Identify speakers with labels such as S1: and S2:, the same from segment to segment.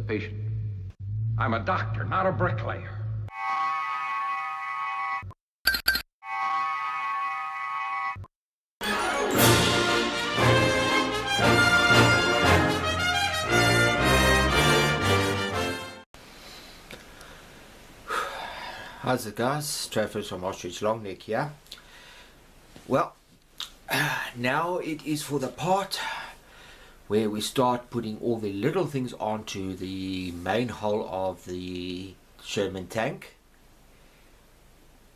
S1: patient. I'm a doctor, not a bricklayer.
S2: How's it, guys? Travis from Ostrich Longneck here. Well, now it is for the part where we start putting all the little things onto the main hull of the Sherman tank.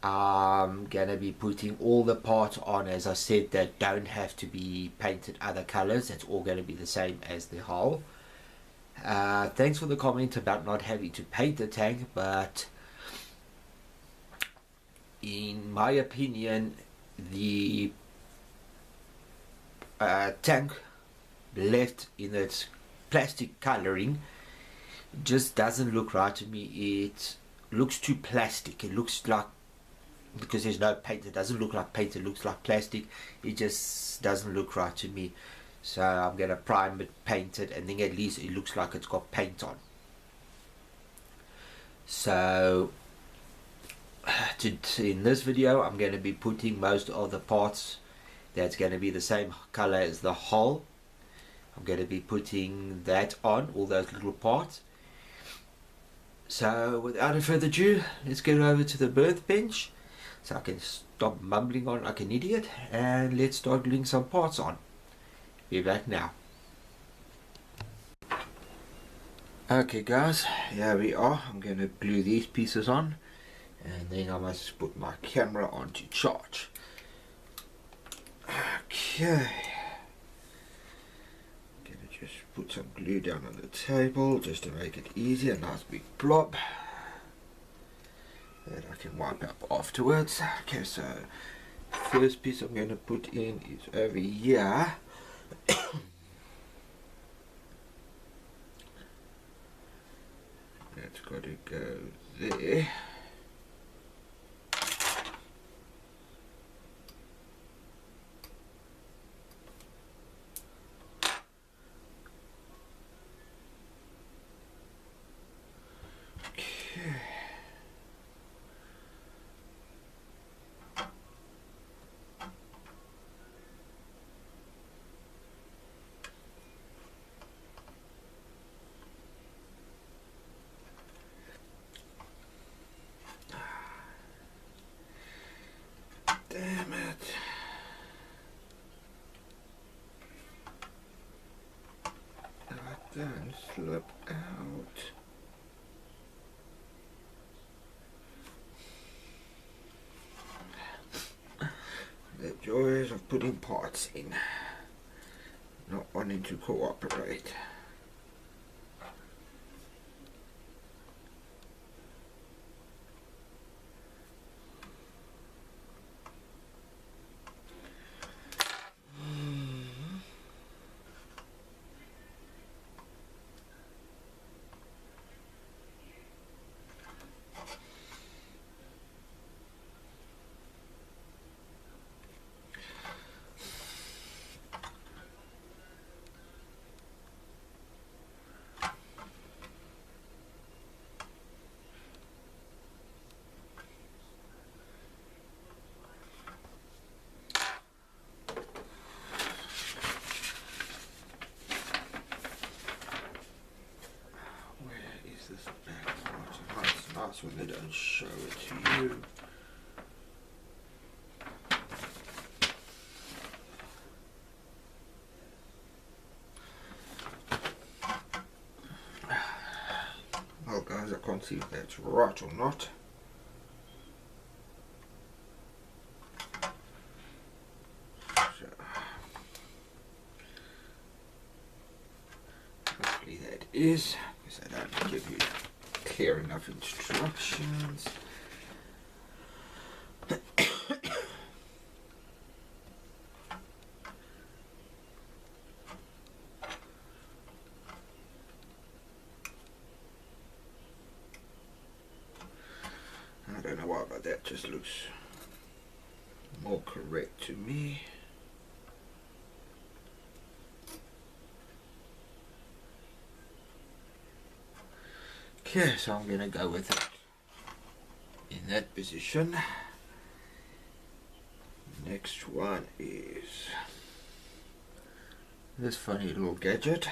S2: I'm gonna be putting all the parts on, as I said, that don't have to be painted other colors. It's all gonna be the same as the hull. Thanks for the comment about not having to paint the tank, but in my opinion, the tank left in its plastic coloring just doesn't look right to me. It looks too plastic. It looks like, because there's no paint, it doesn't look like paint, it looks like plastic. It just doesn't look right to me. So I'm gonna prime it, paint it, and then at least it looks like it's got paint on. So in this video I'm going to be putting most of the parts that's going to be the same color as the hull. I'm going to be putting that on, all those little parts. So without further ado, let's get over to the workbench so I can stop mumbling on like an idiot, and let's start gluing some parts on. Be back now. Okay guys, here we are. I'm going to glue these pieces on, and then I must put my camera on to charge. Okay, I'm going to just put some glue down on the table just to make it easy, a nice big blob that I can wipe up afterwards. Okay, so first piece I'm going to put in is over here. That's got to go there. Damn it. Don't slip out. The joys of putting parts in, not wanting to cooperate. Nice when they don't show it to you. Well guys, I can't see if that's right or not. So, hopefully that is, because I don't give you clear enough instructions. I don't know why, but that just looks more correct to me. Okay, so I'm gonna go with it in that position. Next one is this funny little gadget.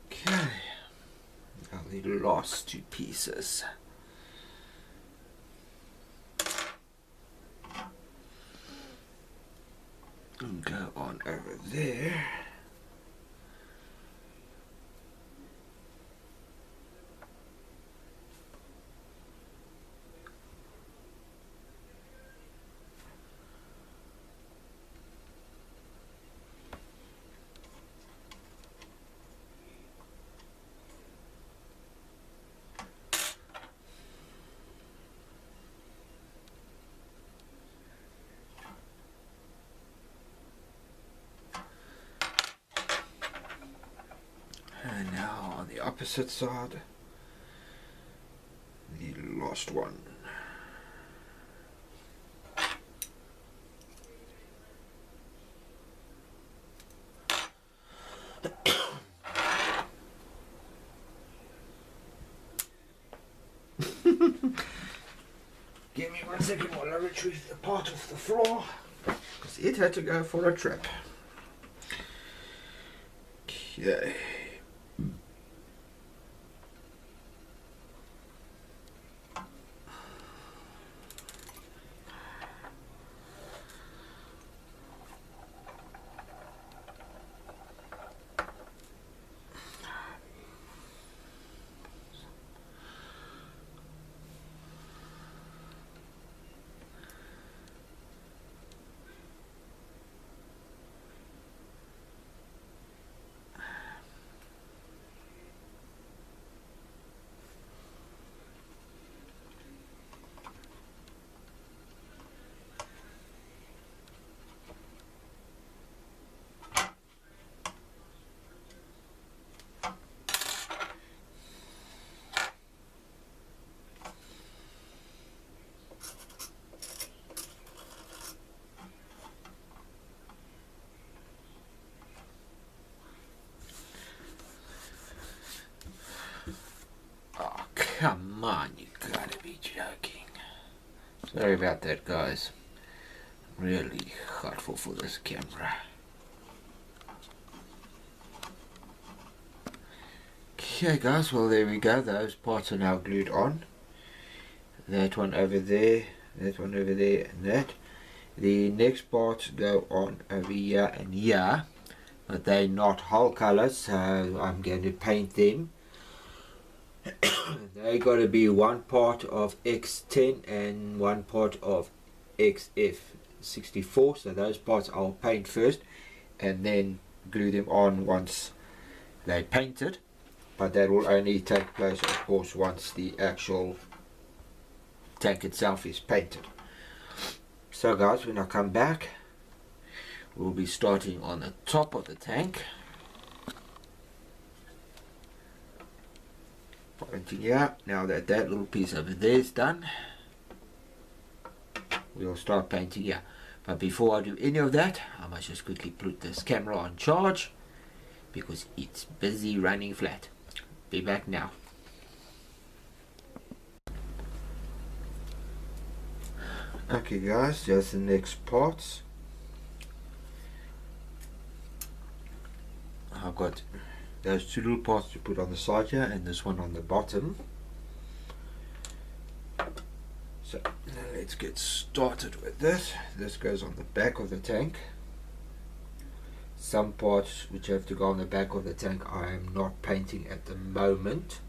S2: Okay, now the last two pieces. And go on over there. And now on the opposite side, the last one. Give me 1 second while I retrieve the part off the floor, because it had to go for a trip. Okay. Come on, you gotta be joking. Sorry about that, guys. Really thoughtful for this camera. Okay, guys, well, there we go. Those parts are now glued on. That one over there, that one over there, and that. The next parts go on over here and here, but they're not whole colors, so I'm going to paint them. They got to be one part of X10 and one part of XF64, so those parts I'll paint first and then glue them on once they're painted, but that will only take place, of course, once the actual tank itself is painted. So guys, when I come back, we'll be starting on the top of the tank. Pointing here. Now that that little piece over there is done, we'll start painting here. But before I do any of that, I must just quickly put this camera on charge because it's busy running flat. Be back now. Okay guys, just the next parts. I've got those two little parts to put on the side here and this one on the bottom. So now let's get started with this. This goes on the back of the tank. some parts which have to go on the back of the tank I am not painting at the moment,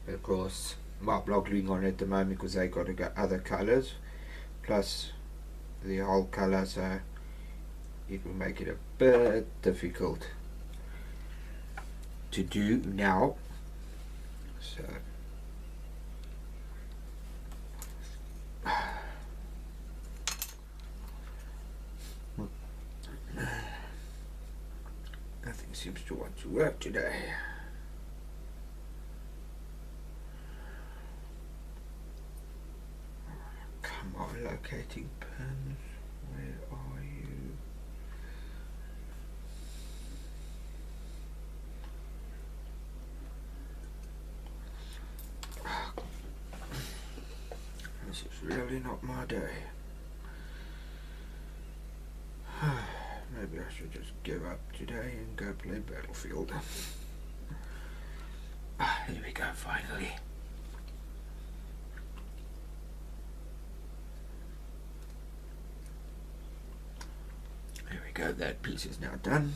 S2: because well, I'm not gluing on at the moment because they got to go other colors plus the whole color, so it will make it a bit difficult to do now. So nothing seems to want to work today. Come on, locating pins. Where are you? This is really not my day. Maybe I should just give up today and go play Battlefield. Here we go, finally. There we go, that piece is now done.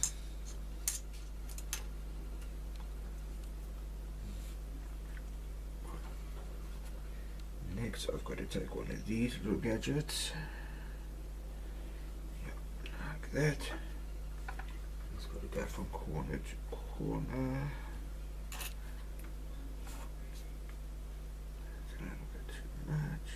S2: Next I've got to take one of these little gadgets. Yep, like that. It's got to go from corner to corner. It's a little bit too much.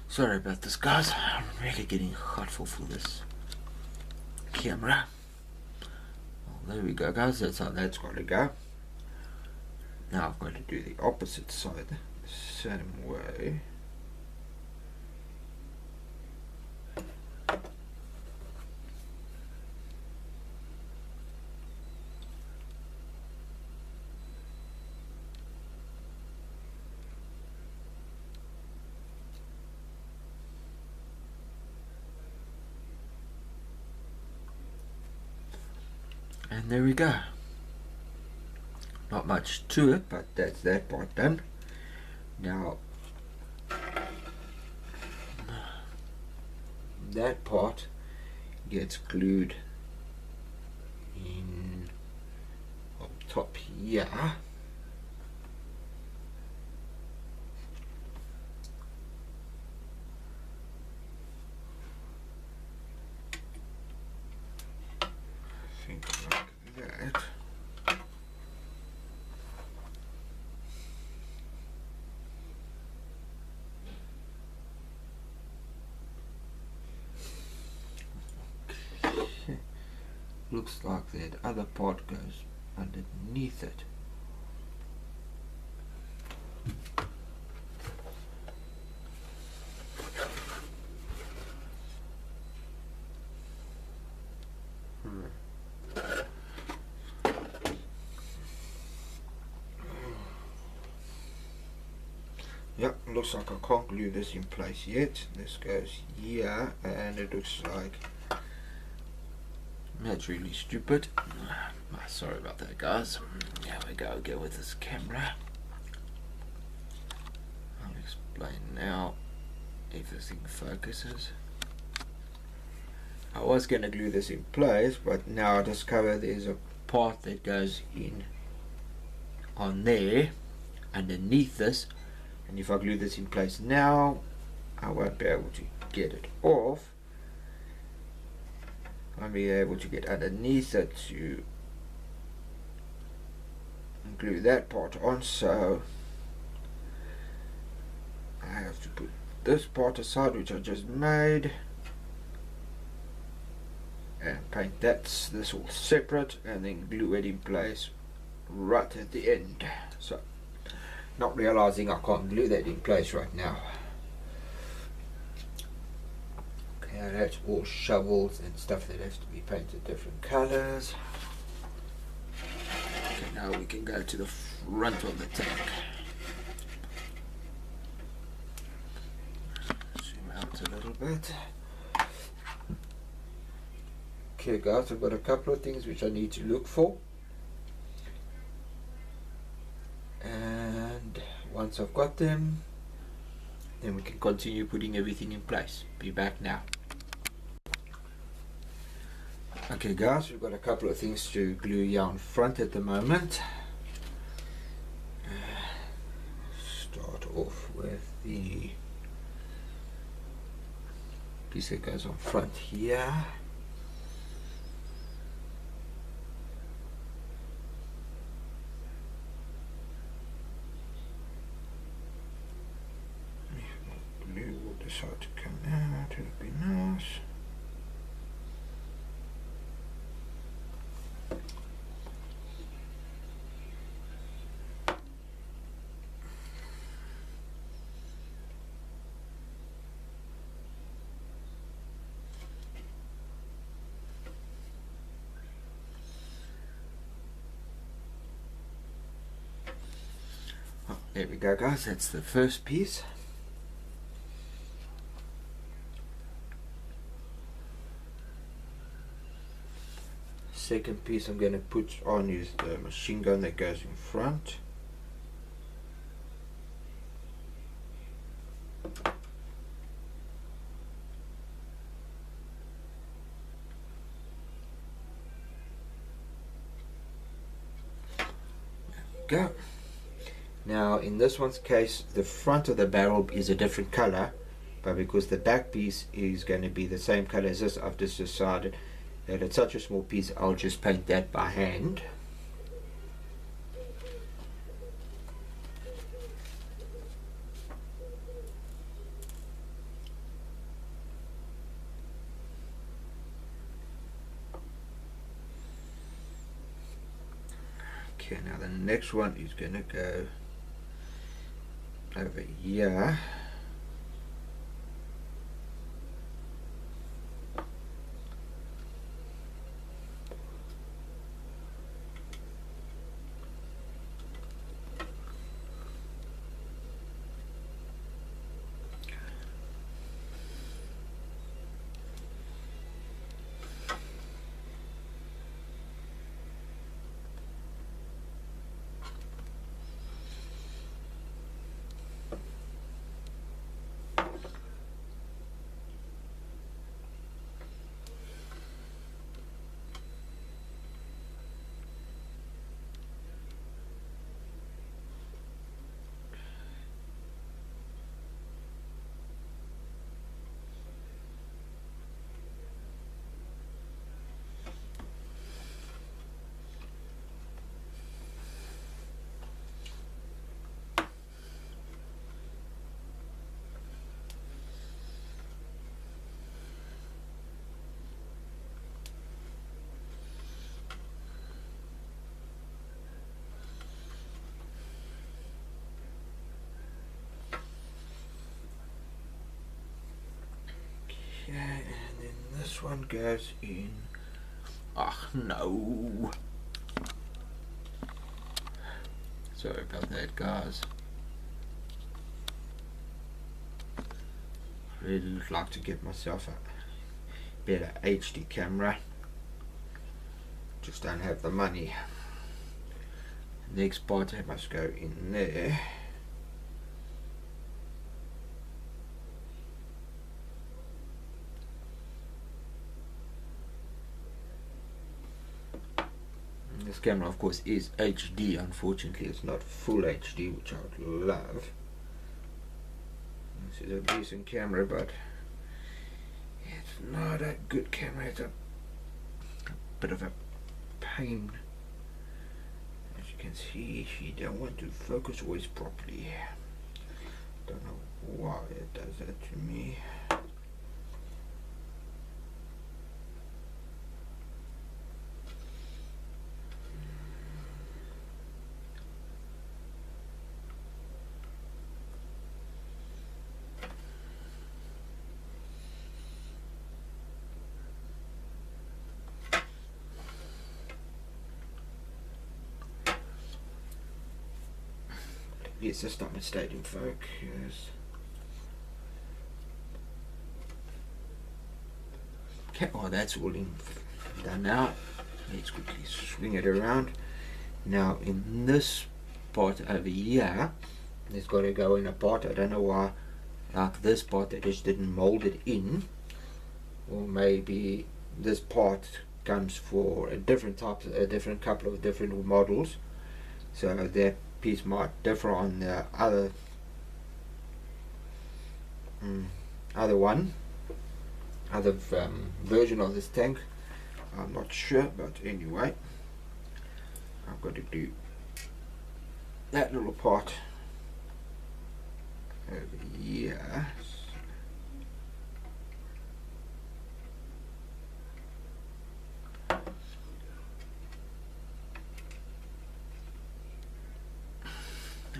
S2: Sorry about this, guys. I'm really getting hot for this camera. Well, there we go, guys. That's how that's got to go. Now I've got to do the opposite side the same way. And there we go. Not much to it, but that's that part done. Now that part gets glued in up top here. Like that. Looks like that other part goes underneath it. Yep, looks like I can't glue this in place yet. This goes here, and it looks like that's really stupid. Sorry about that, guys. Here we go again with this camera. I'll explain now if this thing focuses. I was going to glue this in place, but now I discover there's a part that goes in on there underneath this, and if I glue this in place now, I won't be able to get it off. I'll be able to get underneath it to glue that part on, so I have to put this part aside which I just made and paint this all separate, and then glue it in place right at the end. So not realizing I can't glue that in place right now. Okay, that's all shovels and stuff that has to be painted different colors. Okay, now we can go to the front of the tank. Zoom out a little bit. Okay guys, I've got a couple of things which I need to look for, and once I've got them, then we can continue putting everything in place. Be back now. Okay guys, we've got a couple of things to glue here on front at the moment. Start off with the piece that goes on front here. Glue will decide to come out, it'll be nice. Oh, there we go guys, that's the first piece. Second piece I'm going to put on is the machine gun that goes in front. There we go. Now in this one's case, the front of the barrel is a different color, but because the back piece is going to be the same color as this, I've just decided that it's such a small piece, I'll just paint that by hand. Okay, now the next one is going to go over here. Okay, and then this one goes in. Oh no. Sorry about that guys. I really would like to get myself a better HD camera. Just don't have the money. Next part I must go in there. This camera of course is HD, unfortunately it's not full HD, which I would love. This is a decent camera, but it's not a good camera. It's a bit of a pain. As you can see, she don't want to focus always properly. Don't know why it does that to me. Yes, this time it stayed in focus. Okay, well that's all done now. Let's quickly swing it around. Now in this part over here, it's got to go in a pot. I don't know why, like this part, they just didn't mold it in. Or maybe this part comes for a different couple of different models. So that piece might differ on the other version of this tank. I'm not sure, but anyway, I've got to do that little part over here.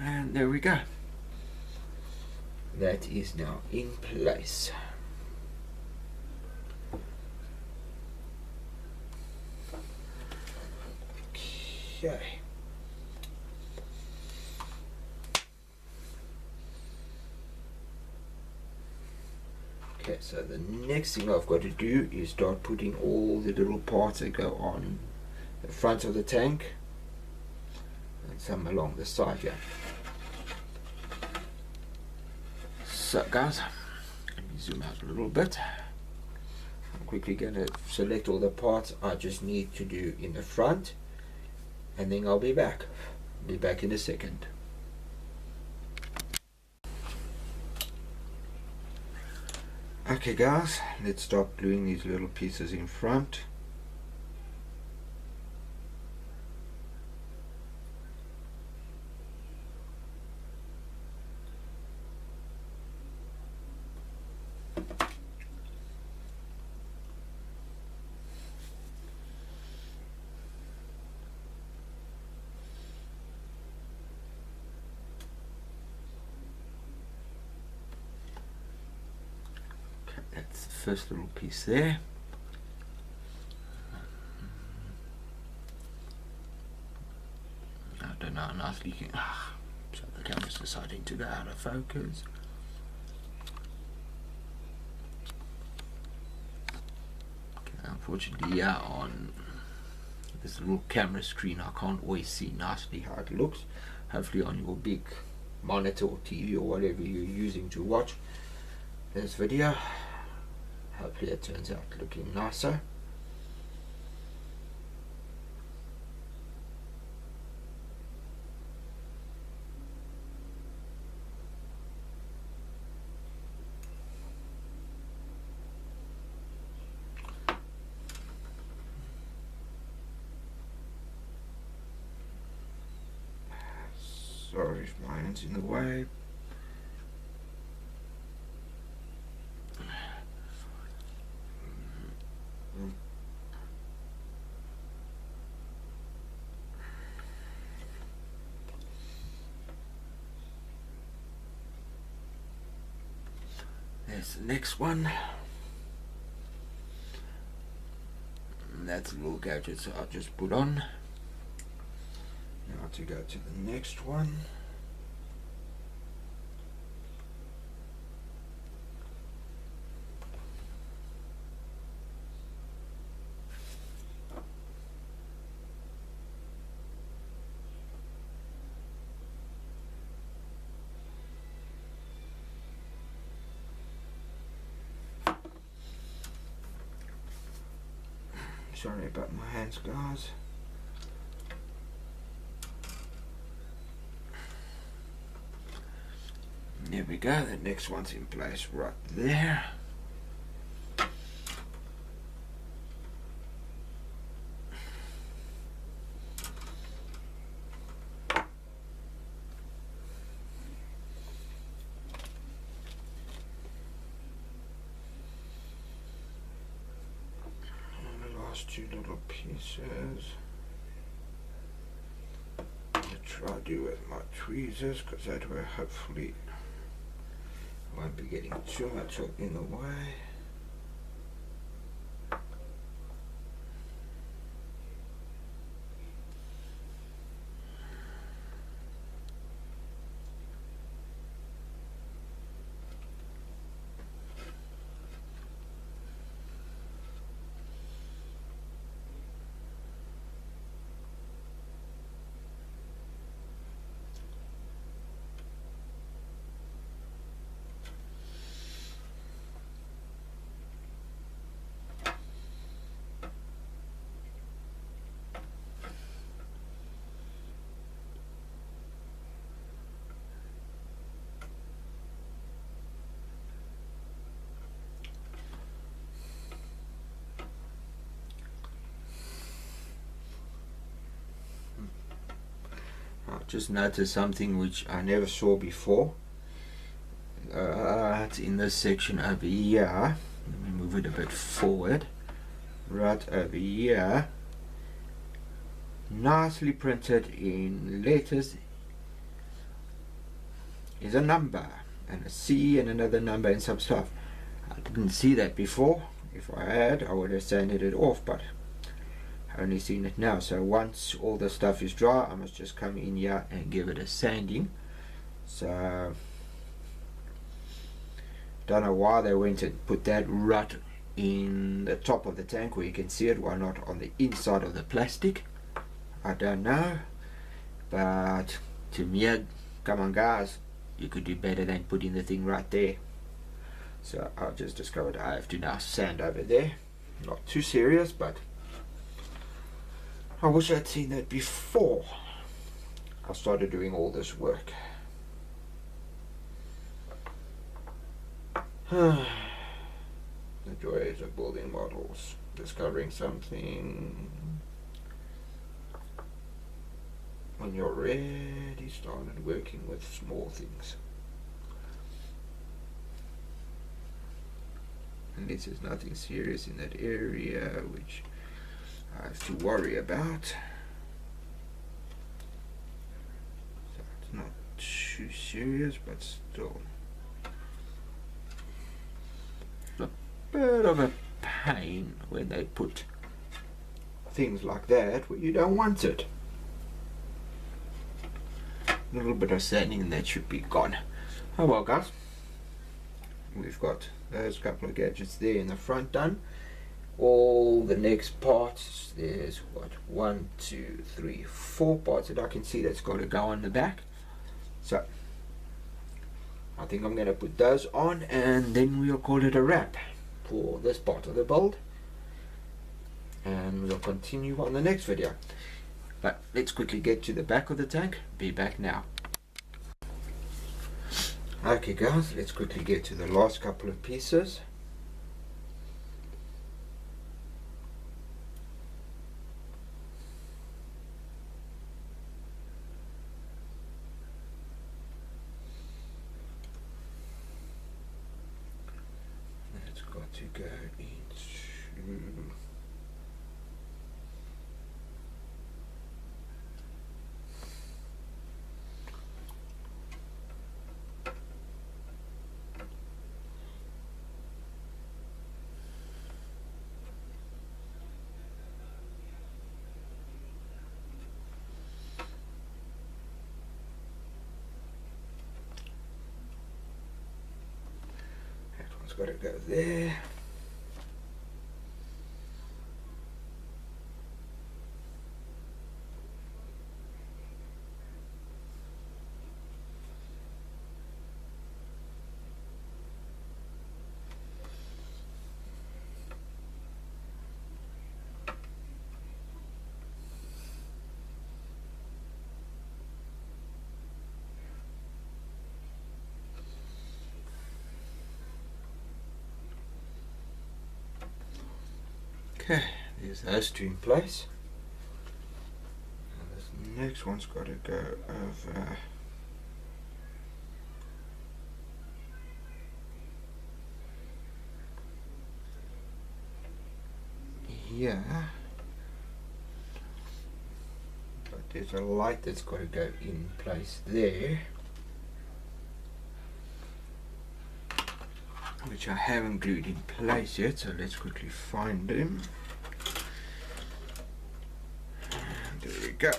S2: And there we go. That is now in place. Okay. Okay, so the next thing I've got to do is start putting all the little parts that go on the front of the tank and some along the side here. So guys, let me zoom out a little bit. I'm quickly going to select all the parts I just need to do in the front, and then I'll be back. Be back in a second. Okay guys, let's start gluing these little pieces in front. That's the first little piece there. I don't know how nicely you can. So the camera's deciding to go out of focus. Okay, unfortunately, yeah, on this little camera screen, I can't always see nicely how it looks. Hopefully, on your big monitor or TV or whatever you're using to watch this video, hopefully it turns out looking nicer. Sorry if my hand's in the way. There's the next one. And that's a little gadget, so I'll just put on. Now to go to the next one. Sorry about my hands, guys. There we go, the next one's in place right there. Two little pieces. I'll try to do with my tweezers, because that way hopefully I won't be getting too much in the way. just noticed something which I never saw before. Right in this section over here, let me move it a bit forward. Right over here, nicely printed in letters, is a number and a C and another number and some stuff. I didn't see that before. If I had, I would have sanded it off, but I only seen it now. So once all the stuff is dry, I must just come in here and give it a sanding. So don't know why they went and put that right in the top of the tank where you can see it. Why not on the inside of the plastic? I don't know, but to me, come on guys, you could do better than putting the thing right there. So I just discovered I have to now sand over there. Not too serious, but I wish I'd seen that before I started doing all this work. The joys of building models, discovering something when you're already started working with small things. Unless there's nothing serious in that area which I have to worry about. So it's not too serious, but still a bit of a pain when they put things like that where you don't want it. A little bit of sanding and that should be gone. Oh well guys, we've got those couple of gadgets there in the front done. All the next parts, there's what, 1, 2, 3, 4 parts that I can see that's got to go on the back. So I think I'm going to put those on and then we'll call it a wrap for this part of the build, and we'll continue on the next video. But let's quickly get to the back of the tank. Be back now. Okay guys, let's quickly get to the last couple of pieces. That's got to go into got to go there. Okay, there's those two in place. And this next one's got to go over here. But there's a light that's got to go in place there, which I haven't glued in place yet, so let's quickly find them. And there we go.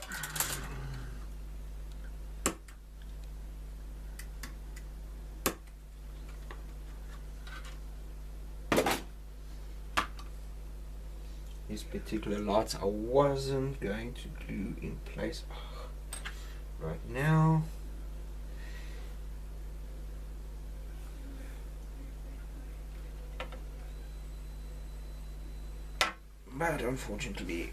S2: These particular lights I wasn't going to glue in place right now. But unfortunately,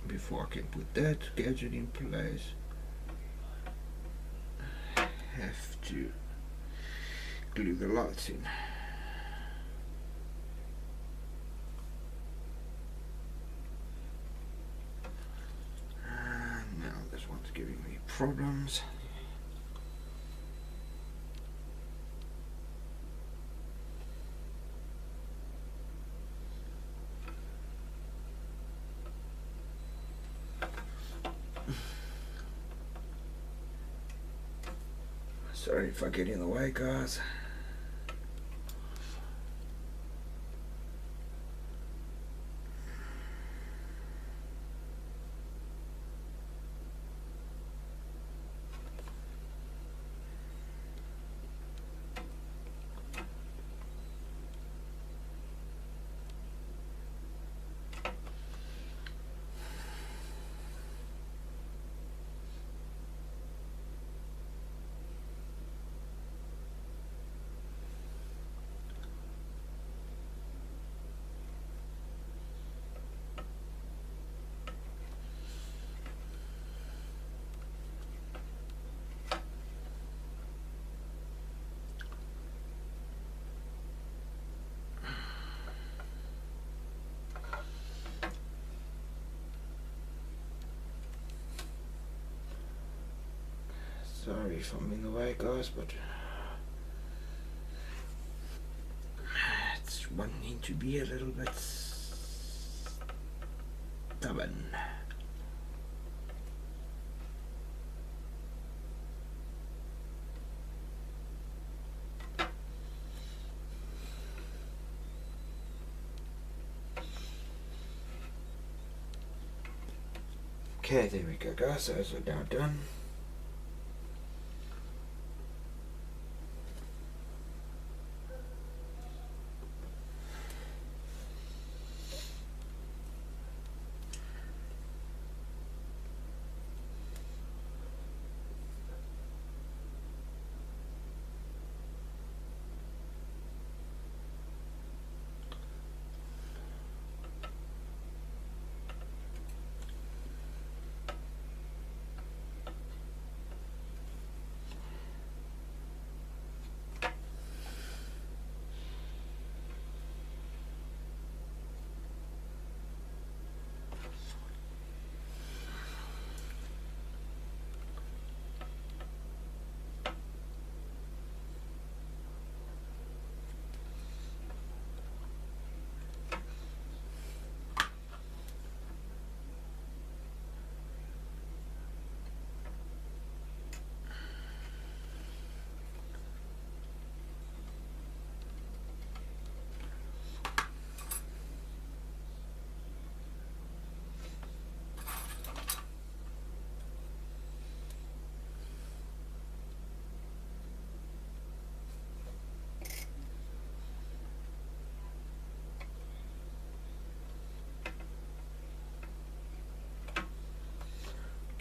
S2: before I can put that gadget in place, I have to glue the lights in. And now this problems. Sorry if I get in the way, guys. Sorry if I'm in the way, guys, but it's wanting to be a little bit stubborn. Okay, there we go, guys. Those are now done.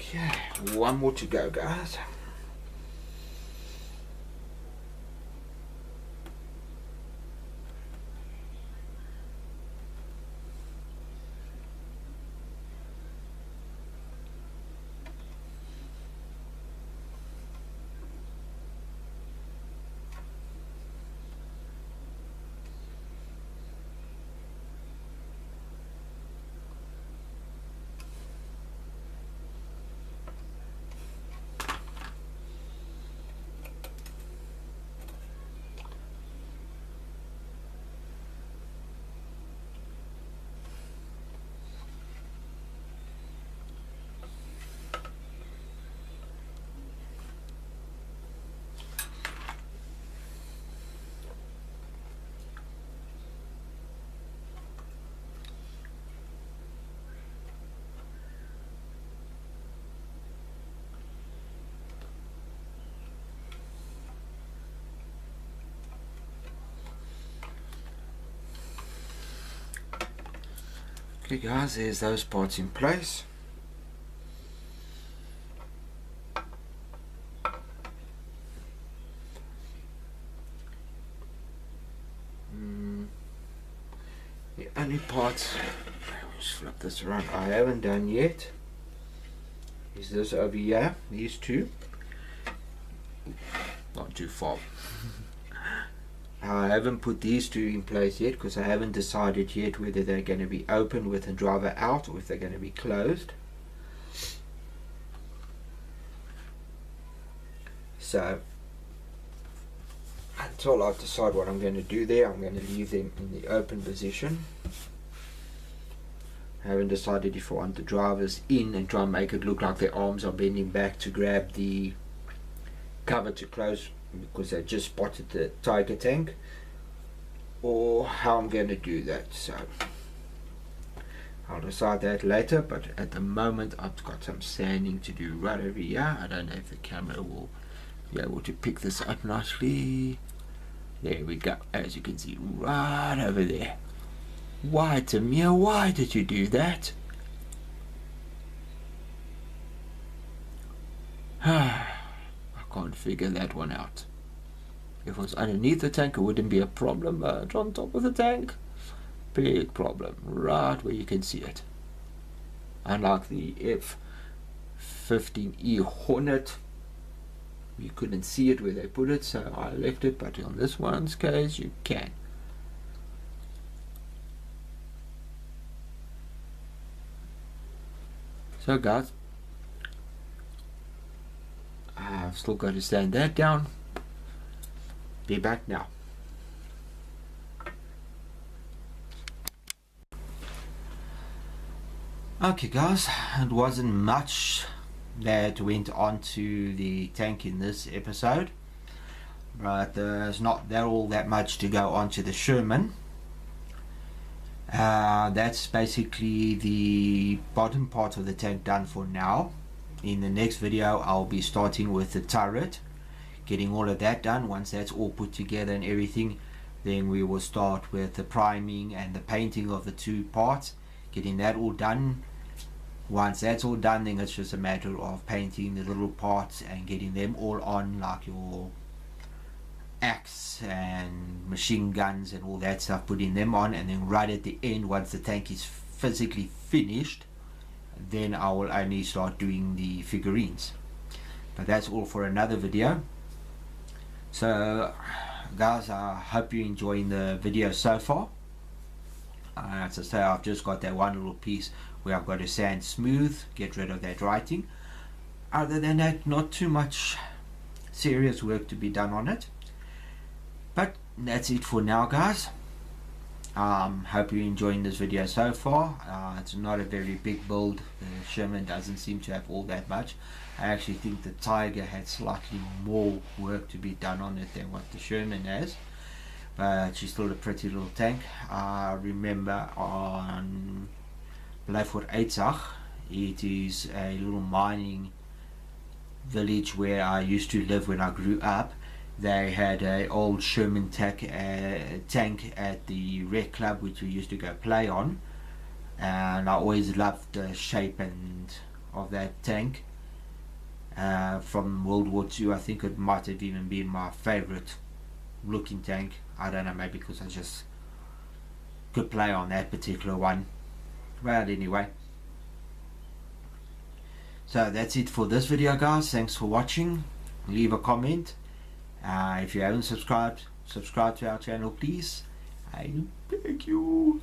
S2: Okay, one more to go, guys. Okay guys, there's those parts in place. The only parts, just flip this around, I haven't done yet is this over here, these two. Not too far. I haven't put these two in place yet because I haven't decided yet whether they're going to be open with the driver out or if they're going to be closed. So until I decide what I'm going to do there, I'm going to leave them in the open position. I haven't decided if I want the drivers in and try and make it look like their arms are bending back to grab the cover to close because they just spotted the Tiger tank, or how I'm going to do that. So I'll decide that later, but at the moment I've got some sanding to do right over here. I don't know if the camera will be able to pick this up nicely. There we go, as you can see, right over there. Why, Tamir, why did you do that? I can't figure that one out. If it was underneath the tank, it wouldn't be a problem, but on top of the tank, big problem, right where you can see it. Unlike the F-15E Hornet, you couldn't see it where they put it, so I left it, but on this one's case, you can. So guys, I've still got to sand that down. Be back now. Okay guys, it wasn't much that went onto the tank in this episode, but there's not all that much to go onto the Sherman. That's basically the bottom part of the tank done for now. In the next video I'll be starting with the turret, getting all of that done. Once that's all put together and everything, then we will start with the priming and the painting of the two parts, getting that all done. Once that's all done, then it's just a matter of painting the little parts and getting them all on, like your axe and machine guns and all that stuff, putting them on, and then right at the end, once the tank is physically finished, then I will only start doing the figurines. But that's all for another video. So guys, I hope you're enjoying the video so far. As I say, I've just got that one little piece where I've got to sand smooth, get rid of that writing. Other than that, not too much serious work to be done on it. But that's it for now guys. Hope you're enjoying this video so far. It's not a very big build. The Sherman doesn't seem to have all that much. I actually think the Tiger had slightly more work to be done on it than what the Sherman has, but she's still a pretty little tank. I remember on M4A3, it is a little mining village where I used to live when I grew up. They had a old Sherman tank at the rec club which we used to go play on, and I always loved the shape of that tank. From World War II, I think it might have even been my favorite looking tank. I don't know, maybe because I just could play on that particular one. Well, anyway, so that's it for this video guys. Thanks for watching. Leave a comment. If you haven't subscribed, subscribe to our channel please. I beg you.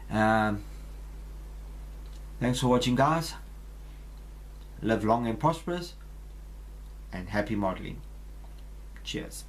S2: Thanks for watching guys. Live long and prosperous, and happy modeling. Cheers.